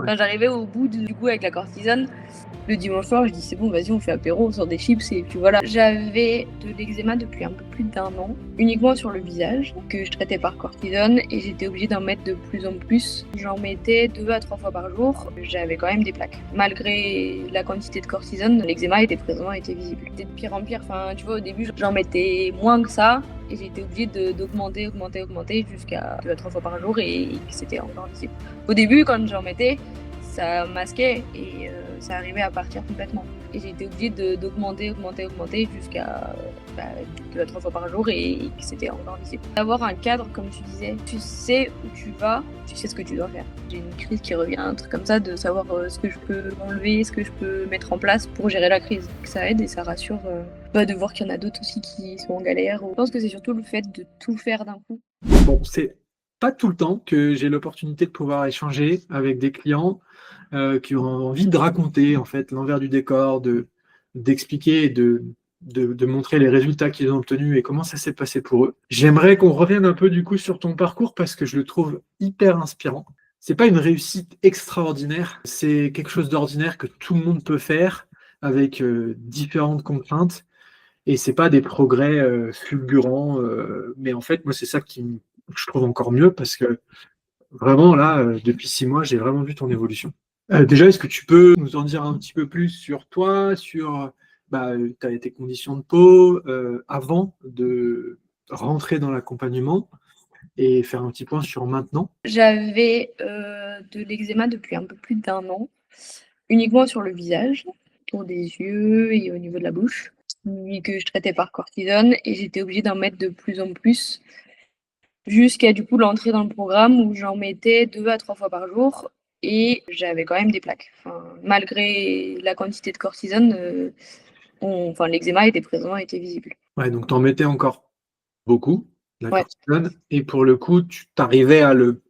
Enfin, j'arrivais au bout du coup avec la cortisone. Le dimanche soir, je dis c'est bon, vas-y, on fait apéro, on sort des chips et puis voilà. J'avais de l'eczéma depuis un peu plus d'1 an, uniquement sur le visage, que je traitais par cortisone et j'étais obligée d'en mettre de plus en plus. J'en mettais 2 à 3 fois par jour. J'avais quand même des plaques. Malgré la quantité de cortisone, l'eczéma était présent, était visible. C'était de pire en pire. Enfin, tu vois, au début, j'en mettais moins que ça. Et j'ai été obligée d'augmenter jusqu'à 2 à 3 fois par jour et c'était encore visible. Au début, quand j'en mettais, ça masquait et ça arrivait à partir complètement. Et j'ai été obligée d'augmenter jusqu'à 2 à 3 fois par jour et c'était encore visible. D'avoir un cadre, comme tu disais, tu sais où tu vas, tu sais ce que tu dois faire. J'ai une crise qui revient, un truc comme ça, de savoir ce que je peux enlever, ce que je peux mettre en place pour gérer la crise. Ça aide et ça rassure de voir qu'il y en a d'autres aussi qui sont en galère. Je pense que c'est surtout le fait de tout faire d'un coup. Bon, c'est pas tout le temps que j'ai l'opportunité de pouvoir échanger avec des clients qui ont envie de raconter en fait l'envers du décor, d'expliquer et de montrer les résultats qu'ils ont obtenus et comment ça s'est passé pour eux. J'aimerais qu'on revienne un peu du coup sur ton parcours parce que je le trouve hyper inspirant. C'est pas une réussite extraordinaire, c'est quelque chose d'ordinaire que tout le monde peut faire avec différentes contraintes. Et c'est pas des progrès fulgurants, mais en fait, moi, c'est ça je trouve encore mieux parce que vraiment, là, depuis 6 mois, j'ai vraiment vu ton évolution. Déjà, est-ce que tu peux nous en dire un petit peu plus sur toi, sur tes conditions de peau avant de rentrer dans l'accompagnement et faire un petit point sur maintenant? J'avais de l'eczéma depuis un peu plus d'1 an, uniquement sur le visage, autour des yeux et au niveau de la bouche, que je traitais par cortisone et j'étais obligée d'en mettre de plus en plus jusqu'à du coup l'entrée dans le programme où j'en mettais 2 à 3 fois par jour et j'avais quand même des plaques. Enfin, malgré la quantité de cortisone, l'eczéma était présent, était visible. Ouais, donc t'en mettais encore beaucoup, la Ouais. cortisone, et pour le coup, tu t'arrivais à le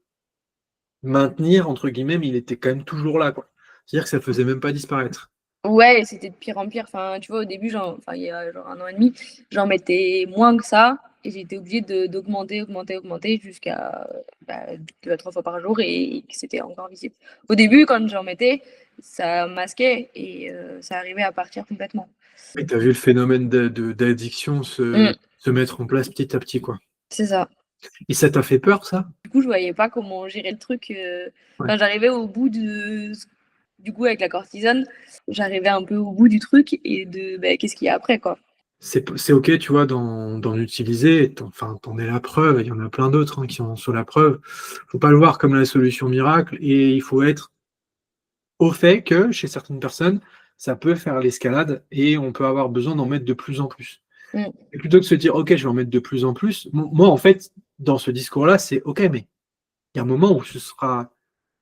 maintenir, entre guillemets, mais il était quand même toujours là, quoi. C'est-à-dire que ça faisait même pas disparaître. Ouais, et c'était de pire en pire. Enfin, tu vois, au début, il y a genre 1 an et demi, j'en mettais moins que ça et j'ai été obligée d'augmenter jusqu'à 2 à 3 fois par jour et c'était encore visible. Au début, quand j'en mettais, ça masquait et ça arrivait à partir complètement. Et tu as vu le phénomène d'addiction Mmh, se mettre en place petit à petit, quoi. c'est ça. Et ça t'a fait peur, ça? Du coup, je voyais pas comment gérer le truc, Ouais. j'arrivais au bout du coup, avec la cortisone, j'arrivais un peu au bout du truc et qu'est-ce qu'il y a après, quoi? C'est OK, tu vois, d'en utiliser. Enfin, t'en es la preuve. Il y en a plein d'autres hein, qui en sont la preuve. Faut pas le voir comme la solution miracle et il faut être au fait que chez certaines personnes, ça peut faire l'escalade et on peut avoir besoin d'en mettre de plus en plus. Mmh. Et plutôt que de se dire, OK, je vais en mettre de plus en plus, moi, en fait, dans ce discours-là, c'est OK, mais il y a un moment où ce sera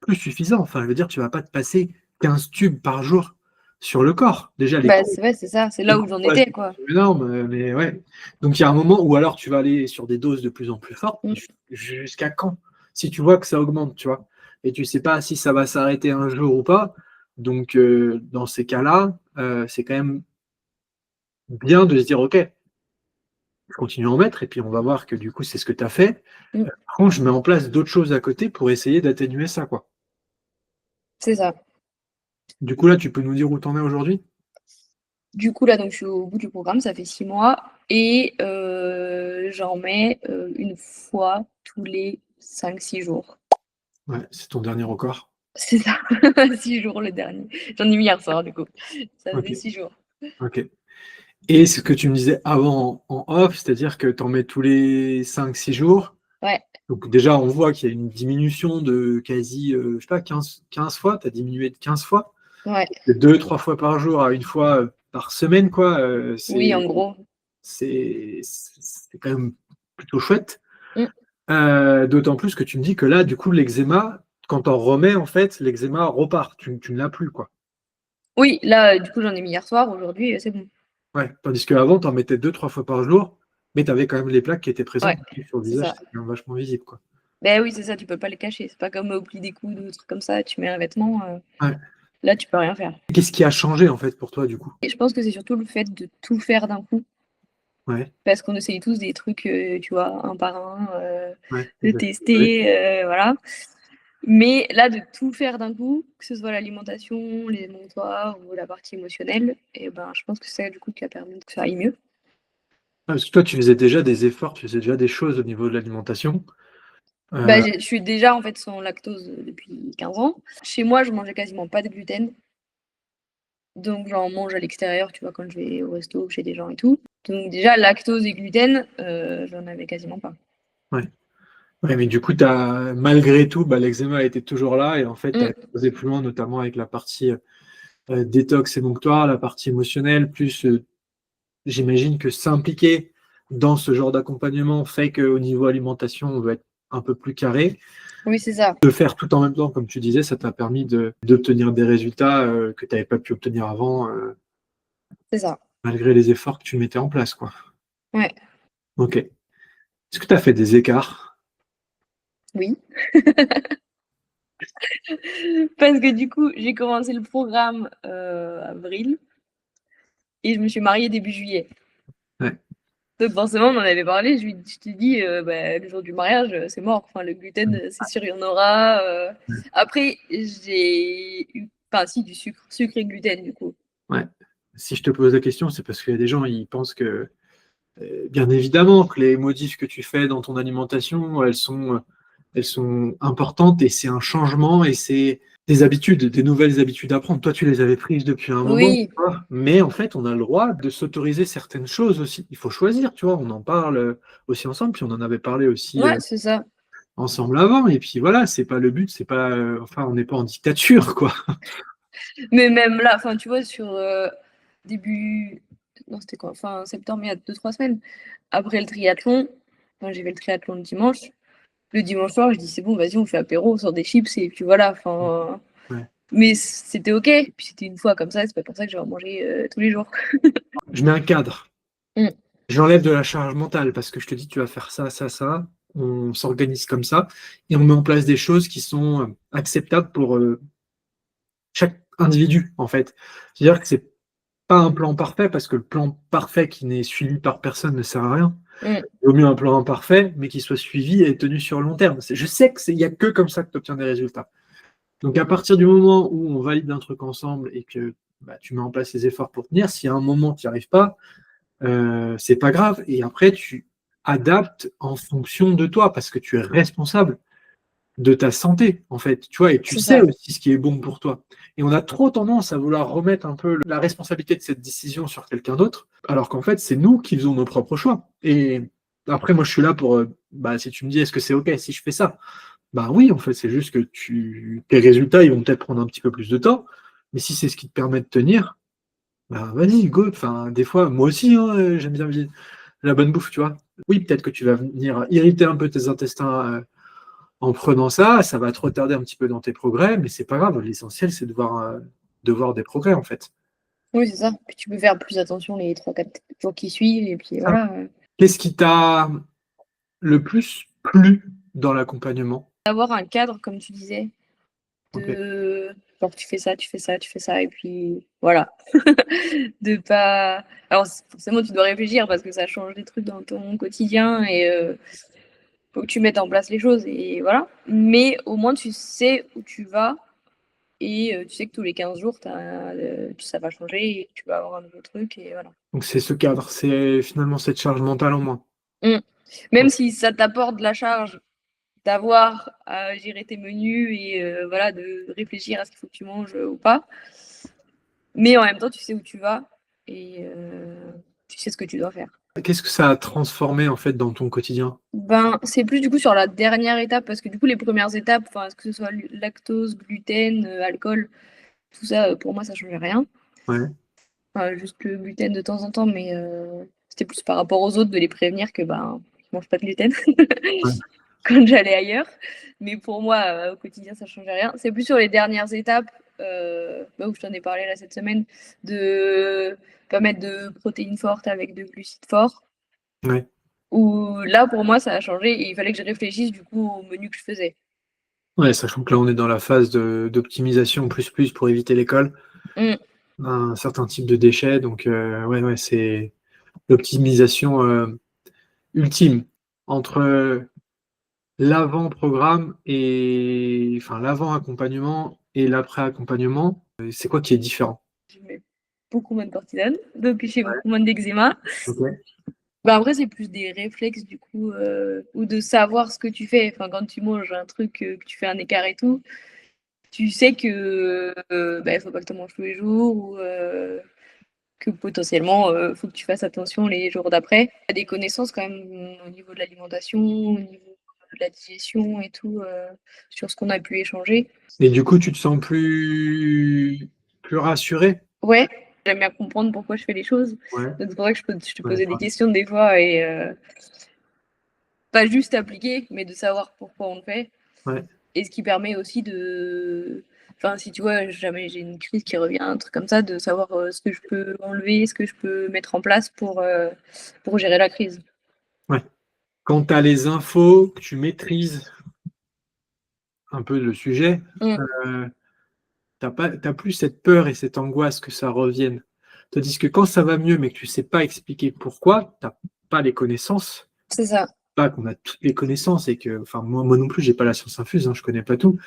plus suffisant. Enfin, je veux dire, tu vas pas te passer 15 tubes par jour sur le corps. Déjà, les coûts, C'est vrai, c'est ça, c'est les là où coûts j'en pour la étais, santé quoi. sont énormes, mais ouais. Donc, il y a un moment où alors tu vas aller sur des doses de plus en plus fortes. Mmh. Jusqu'à quand? Si tu vois que ça augmente, tu vois, et tu sais pas si ça va s'arrêter un jour ou pas. Donc, dans ces cas-là, c'est quand même bien de se dire, OK, je continue à en mettre, et puis on va voir que du coup, c'est ce que tu as fait. Mmh. Par contre, je mets en place d'autres choses à côté pour essayer d'atténuer ça, quoi. C'est ça. Du coup, là, tu peux nous dire où tu en es aujourd'hui? Du coup, là, donc je suis au bout du programme, ça fait 6 mois et j'en mets, 1 fois tous les 5 6 jours. Ouais, c'est ton dernier record. C'est ça, 6 jours le dernier. J'en ai mis hier soir, du coup. Ça Ok, faisait 6 jours. ok. Et ce que tu me disais avant en off, c'est-à-dire que tu en mets tous les 5 6 jours. Ouais, Donc déjà, on voit qu'il y a une diminution de quasi, je sais pas, 15 fois, tu as diminué de 15 fois. ouais. De 2 3 fois par jour à 1 fois par semaine, quoi. Oui, en gros. C'est quand même plutôt chouette. Mmh. D'autant plus que tu me dis que là, du coup, l'eczéma, quand on remet, en fait, l'eczéma repart. Tu ne l'as plus, quoi. Oui, là, du coup, j'en ai mis hier soir, aujourd'hui, c'est bon. Ouais. Tandis qu'avant, tu en mettais 2 3 fois par jour, mais tu avais quand même les plaques qui étaient Ouais, présentes sur le c'est visage, ça. c'était quand même vachement visible, quoi. Oui, c'est ça, tu peux pas les cacher. C'est pas comme au pli des coudes ou des trucs comme ça, tu mets un vêtement, Ouais. là, tu peux rien faire. Qu'est-ce qui a changé, en fait, pour toi, du coup? Et je pense que c'est surtout le fait de tout faire d'un coup. Ouais, Parce qu'on essaye tous des trucs, tu vois, un par un, ouais, de exactement. tester, voilà. Mais là, de tout faire d'un coup, que ce soit l'alimentation, les montoirs ou la partie émotionnelle, et ben, je pense que c'est ça du coup qui a permis que ça aille mieux. Parce que toi, tu faisais déjà des efforts, tu faisais déjà des choses au niveau de l'alimentation. Bah, Euh, je suis déjà en fait sans lactose depuis 15 ans. Chez moi, je mangeais quasiment pas de gluten. Donc j'en mange à l'extérieur, tu vois, quand je vais au resto chez des gens et tout. Donc déjà, lactose et gluten, j'en avais quasiment pas. ouais. Ouais, mais du coup, malgré tout, bah, l'eczéma était toujours là et en fait, tu as Mm, posé plus loin, notamment avec la partie détox émonctoire, la partie émotionnelle, plus j'imagine que s'impliquer dans ce genre d'accompagnement fait qu'au niveau alimentation, on va être un peu plus carré. oui, c'est ça. De faire tout en même temps, comme tu disais, ça t'a permis d'obtenir des résultats que tu n'avais pas pu obtenir avant, C'est ça. malgré les efforts que tu mettais en place, quoi. Ouais. Ok. Est-ce que tu as fait des écarts? Oui. Parce que du coup, j'ai commencé le programme avril et je me suis mariée début juillet. Ouais. Donc forcément, on en avait parlé. Je t'ai dit, bah, le jour du mariage, c'est mort. Enfin, le gluten, c'est sûr, il y en aura. Après, j'ai eu, enfin, si, du sucre, sucre et gluten, du coup. Ouais. Si je te pose la question, c'est parce qu'il y a des gens, ils pensent que, bien évidemment, que les modifs que tu fais dans ton alimentation, elles sont importantes et c'est un changement et c'est des habitudes, des nouvelles habitudes à prendre. Toi, tu les avais prises depuis un moment, tu Oui, vois. Mais en fait, on a le droit de s'autoriser certaines choses aussi. Il faut choisir, tu vois. On en parle aussi ensemble, puis on en avait parlé aussi ouais, c'est ça. ensemble avant. Et puis voilà, c'est pas le but, c'est pas, enfin, on n'est pas en dictature, quoi. Mais même là, enfin, tu vois, sur début, non, c'était quoi? Fin septembre, il y a 2-3 semaines. Après le triathlon, enfin, j'ai fait le triathlon le dimanche. Le dimanche soir, je dis c'est bon, vas-y, on fait apéro, on sort des chips et puis voilà. Enfin, Ouais. mais c'était ok. Puis c'était une fois comme ça, c'est pas pour ça que je vais en manger tous les jours. Je mets un cadre. Mm, J'enlève de la charge mentale parce que je te dis, tu vas faire ça, ça, ça. On s'organise comme ça et on met en place des choses qui sont acceptables pour chaque individu, en fait. C'est-à-dire que c'est pas un plan parfait parce que le plan parfait qui n'est suivi par personne ne sert à rien. mm, Il vaut mieux un plan imparfait, mais qui soit suivi et tenu sur le long terme. Je sais qu'il n'y a que comme ça que tu obtiens des résultats. Donc à partir du moment où on valide un truc ensemble et que bah, tu mets en place les efforts pour tenir, si à un moment tu n'y arrives pas, c'est pas grave. Et après, tu adaptes en fonction de toi parce que tu es responsable de ta santé, en fait, tu vois, et tu c'est sais ça. aussi ce qui est bon pour toi. Et on a trop tendance à vouloir remettre un peu la responsabilité de cette décision sur quelqu'un d'autre, alors qu'en fait, c'est nous qui faisons nos propres choix. Et après, moi, je suis là pour, bah, si tu me dis, est-ce que c'est OK si je fais ça? Bah oui, en fait, c'est juste que tes résultats, ils vont peut-être prendre un petit peu plus de temps, mais si c'est ce qui te permet de tenir, bah vas-y, go. Enfin, des fois, moi aussi, hein, j'aime bien la bonne bouffe, tu vois. Oui, peut-être que tu vas venir irriter un peu tes intestins en prenant ça, ça va te retarder un petit peu dans tes progrès, mais c'est pas grave. L'essentiel, c'est de voir des progrès, en fait. Oui, c'est ça. Puis tu peux faire plus attention les 3-4 jours qui suivent et puis Ça. voilà. Qu'est-ce qui t'a le plus plu dans l'accompagnement? Avoir un cadre, comme tu disais, Ok. de genre tu fais ça, tu fais ça, tu fais ça, et puis voilà. De pas. Alors forcément, tu dois réfléchir parce que ça change des trucs dans ton quotidien et faut que tu mettes en place les choses et voilà. Mais au moins, tu sais où tu vas et tu sais que tous les 15 jours, ça va changer et tu vas avoir un nouveau truc et voilà. Donc c'est ce cadre, c'est finalement cette charge mentale en moins. Mm. Même Ok. si ça t'apporte de la charge d'avoir à gérer tes menus et voilà, de réfléchir à ce qu'il faut que tu manges ou pas. Mais en même temps, tu sais où tu vas et tu sais ce que tu dois faire. Qu'est-ce que ça a transformé en fait dans ton quotidien? Ben, c'est plus du coup sur la dernière étape parce que du coup, les premières étapes, enfin, que ce soit lactose, gluten, alcool, tout ça, pour moi, ça changeait rien. Ouais. Enfin, juste le gluten de temps en temps, mais c'était plus par rapport aux autres de les prévenir que ben, je mange pas de gluten Ouais. quand j'allais ailleurs. Mais pour moi, au quotidien, ça changeait rien. C'est plus sur les dernières étapes, bah, où je t'en ai parlé là cette semaine, de pas mettre de protéines fortes avec de glucides forts. Ouais. Où là, pour moi, ça a changé et il fallait que je réfléchisse du coup au menu que je faisais. Ouais, sachant que là, on est dans la phase d'optimisation plus pour éviter l'école, Mm, un certain type de déchets. Donc, ouais, ouais, c'est l'optimisation ultime entre l'avant-programme et enfin l'avant-accompagnement et l'après-accompagnement, c'est quoi qui est différent? Je mets beaucoup moins de cortisone, donc j'ai beaucoup moins d'eczéma. Ok. Bah, après, c'est plus des réflexes du coup, ou de savoir ce que tu fais. Enfin, quand tu manges un truc, que tu fais un écart et tout, tu sais que bah, il faut pas que tu manges tous les jours ou que potentiellement faut que tu fasses attention les jours d'après. Tu as des connaissances quand même au niveau de l'alimentation, au niveau de la digestion et tout, sur ce qu'on a pu échanger. Et du coup, tu te sens plus rassuré? Ouais, j'aime bien comprendre pourquoi je fais les choses. Ouais, Donc c'est pour ça que je te ouais, posais des questions des fois et pas juste appliquer, mais de savoir pourquoi on le fait. ouais. Et ce qui permet aussi de. Enfin, si tu vois, jamais j'ai une crise qui revient, un truc comme ça, de savoir ce que je peux enlever, ce que je peux mettre en place pour gérer la crise. Ouais. Quand tu as les infos, que tu maîtrises un peu le sujet, Mm, t'as plus cette peur et cette angoisse que ça revienne. Tandis que quand ça va mieux, mais que tu sais pas expliquer pourquoi, t'as pas les connaissances, c'est ça. pas qu'on a toutes les connaissances et que, enfin, moi non plus, j'ai pas la science infuse, hein, je connais pas tout.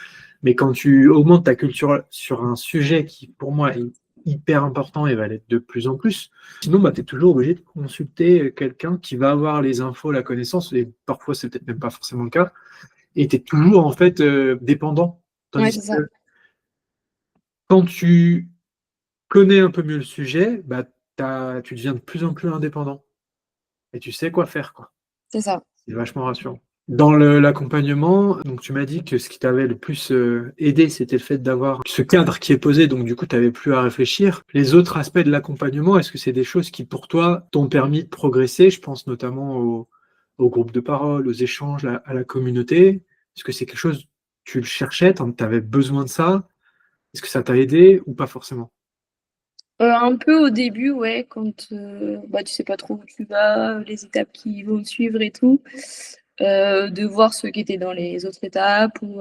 Mais quand tu augmentes ta culture sur un sujet qui, pour moi, est hyper important et va l'être de plus en plus, sinon, bah, tu es toujours obligé de consulter quelqu'un qui va avoir les infos, la connaissance, et parfois, c'est peut-être même pas forcément le cas, et tu es toujours, en fait, dépendant. Ouais, Tandis c'est ça. que quand tu connais un peu mieux le sujet, bah, tu deviens de plus en plus indépendant. Et tu sais quoi faire, quoi. C'est ça. C'est vachement rassurant. Dans l'accompagnement, donc tu m'as dit que ce qui t'avait le plus aidé, c'était le fait d'avoir ce cadre qui est posé, donc du coup, tu n'avais plus à réfléchir. Les autres aspects de l'accompagnement, est-ce que c'est des choses qui, pour toi, t'ont permis de progresser? Je pense notamment au groupe de parole, aux échanges, à la communauté. Est-ce que c'est quelque chose, tu le cherchais, tu avais besoin de ça? Est-ce que ça t'a aidé ou pas forcément? Un peu au début, ouais, quand bah, tu sais pas trop où tu vas, les étapes qui vont suivre et tout. De voir ceux qui étaient dans les autres étapes ou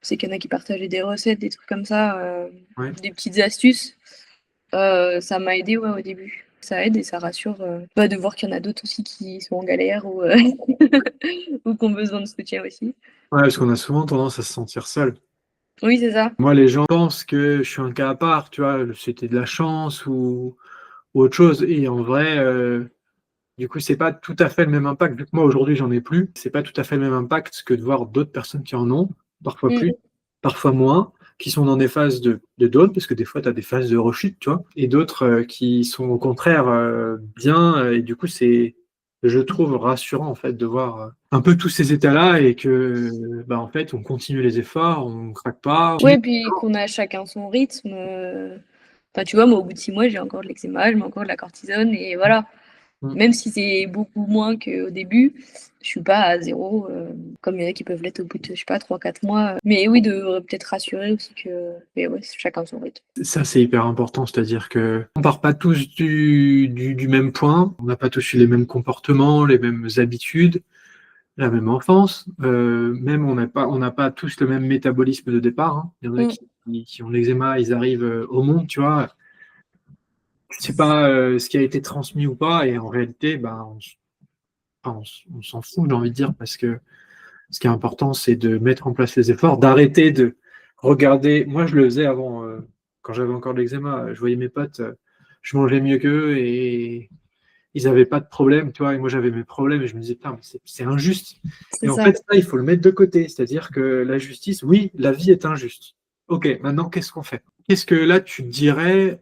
c'est qu'il y en a qui partageaient des recettes, des trucs comme ça, Ouais. des petites astuces. Ça m'a aidé ouais, au début. Ça aide et ça rassure bah, de voir qu'il y en a d'autres aussi qui sont en galère ou, ou qui ont besoin de soutien aussi. Ouais, parce qu'on a souvent tendance à se sentir seul. Oui, c'est ça. Moi, les gens pensent que je suis un cas à part, tu vois, c'était de la chance ou autre chose. Et en vrai, du coup, c'est pas tout à fait le même impact. Vu que moi, aujourd'hui, j'en ai plus, c'est pas tout à fait le même impact que de voir d'autres personnes qui en ont, parfois Mm. plus, parfois moins, qui sont dans des phases de down, parce que des fois, tu as des phases de rechute, tu vois, et d'autres qui sont au contraire bien. Et du coup, je trouve rassurant, en fait, de voir un peu tous ces états-là et que, bah, en fait, on continue les efforts, on craque pas. Ouais, puis qu'on a chacun son rythme. Enfin, tu vois, moi, au bout de 6 mois, j'ai encore de l'eczéma, j'ai encore de la cortisone, et voilà. Mm. Même si c'est beaucoup moins qu'au début, je suis pas à zéro, comme il y en a qui peuvent l'être au bout de, je sais pas, 3 4 mois. Mais oui, de peut-être rassurer aussi que mais ouais, chacun son rythme. Ça, c'est hyper important, c'est-à-dire que on part pas tous du même point, on n'a pas tous eu les mêmes comportements, les mêmes habitudes, la même enfance, même on n'a pas tous le même métabolisme de départ, hein. Il y en a Mm. qui ont l'eczéma, ils arrivent au monde, tu vois, je sais pas ce qui a été transmis ou pas, et en réalité, ben, on s'en fout, j'ai envie de dire, parce que ce qui est important, c'est de mettre en place les efforts, d'arrêter de regarder. Moi, je le faisais avant, quand j'avais encore de l'eczéma. Je voyais mes potes, je mangeais mieux qu'eux et ils n'avaient pas de problème, tu vois. Et moi, j'avais mes problèmes et je me disais, putain, mais c'est injuste. C'est Et en ça. fait, ça, il faut le mettre de côté. C'est-à-dire que la justice, oui, la vie est injuste. Ok, maintenant, qu'est-ce qu'on fait? Qu'est-ce que là, tu dirais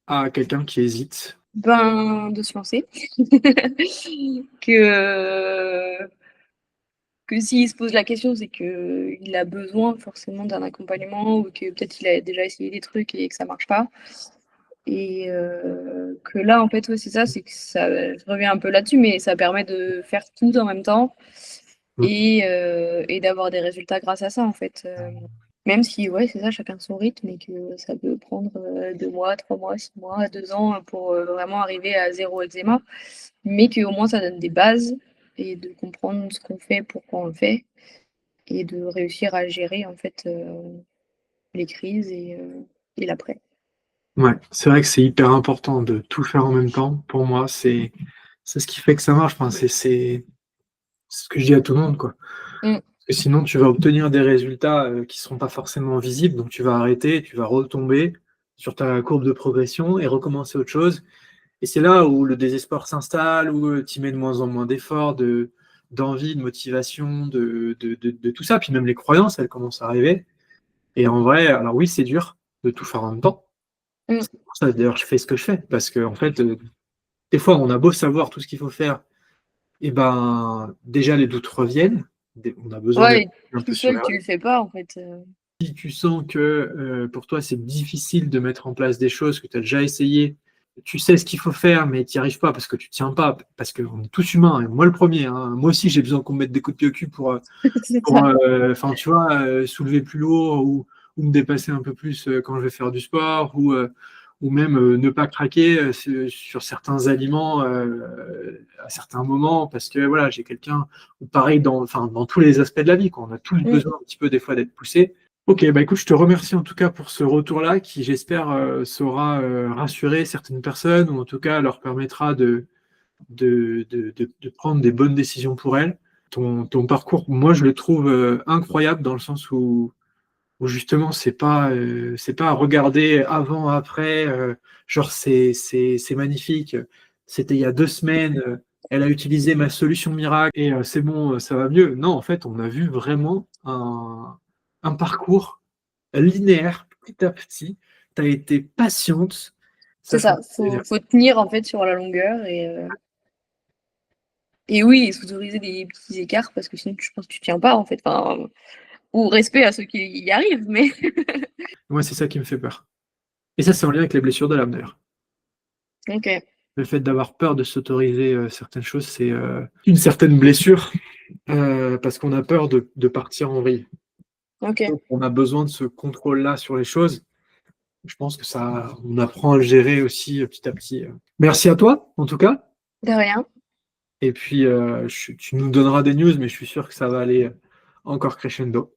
à quelqu'un qui hésite? Ben, de se lancer. que que s'il se pose la question, c'est que il a besoin forcément d'un accompagnement ou que peut-être il a déjà essayé des trucs et que ça marche pas. Et que là, en fait, ouais, c'est ça, c'est que ça je reviens un peu là-dessus, mais ça permet de faire tout en même temps et d'avoir des résultats grâce à ça, en fait. Même si, ouais, c'est ça, chacun son rythme et que ça peut prendre 2 mois, 3 mois, 6 mois, 2 ans pour vraiment arriver à zéro eczéma, mais qu'au moins ça donne des bases et de comprendre ce qu'on fait, pourquoi on le fait et de réussir à gérer, en fait, les crises et l'après. Ouais, c'est vrai que c'est hyper important de tout faire en même temps. Pour moi, c'est ce qui fait que ça marche. Enfin, c'est ce que je dis à tout le monde, quoi. Mm. Parce que sinon, tu vas obtenir des résultats qui ne seront pas forcément visibles. Donc, tu vas arrêter, tu vas retomber sur ta courbe de progression et recommencer autre chose. Et c'est là où le désespoir s'installe, où tu mets de moins en moins d'efforts, d'envie, de motivation, de tout ça. Puis même les croyances, elles commencent à arriver. Et en vrai, alors oui, c'est dur de tout faire en même temps. Mm. C'est pour ça, d'ailleurs, je fais ce que je fais. Parce que, en fait, des fois, on a beau savoir tout ce qu'il faut faire, et ben, déjà, les doutes reviennent. On a besoin d'être Ouais, un tout peu sur les seul, tu rails. le fais pas, en fait. Si tu sens que pour toi, c'est difficile de mettre en place des choses que tu as déjà essayé, tu sais ce qu'il faut faire, mais tu n'y arrives pas parce que tu ne tiens pas, parce qu'on est tous humains, et moi le premier, hein. Moi aussi, j'ai besoin qu'on me mette des coups de pied au cul C'est ça. enfin, tu vois, soulever plus lourd ou me dépasser un peu plus quand je vais faire du sport ou même ne pas craquer sur certains aliments à certains moments parce que voilà, j'ai quelqu'un, ou pareil enfin, dans tous les aspects de la vie, quoi. On a tous Mm. besoin un petit peu des fois d'être poussé. Ok, bah écoute, je te remercie en tout cas pour ce retour-là qui, j'espère, saura rassurer certaines personnes ou en tout cas leur permettra de prendre des bonnes décisions pour elles. Ton parcours, moi, je le trouve incroyable dans le sens où justement, c'est pas à regarder avant, après, genre c'est magnifique. C'était il y a 2 semaines, elle a utilisé ma solution miracle et c'est bon, ça va mieux. Non, en fait, on a vu vraiment un parcours linéaire, petit à petit. Tu as été patiente. C'est Ça ça. me fait plaisir. Faut tenir, en fait, sur la longueur. Et oui, et s'autoriser des petits écarts, parce que sinon, je pense que tu tiens pas, en fait. Enfin, ou respect à ceux qui y arrivent, mais. Moi, c'est ça qui me fait peur. Et ça, c'est en lien avec les blessures de l'âme, d'ailleurs. Ok. Le fait d'avoir peur de s'autoriser certaines choses, c'est une certaine blessure parce qu'on a peur de partir en vrille. Ok. Donc, on a besoin de ce contrôle-là sur les choses. Je pense que ça, on apprend à le gérer aussi petit à petit. Merci à toi, en tout cas. De rien. Et puis, tu nous donneras des news, mais je suis sûr que ça va aller encore crescendo.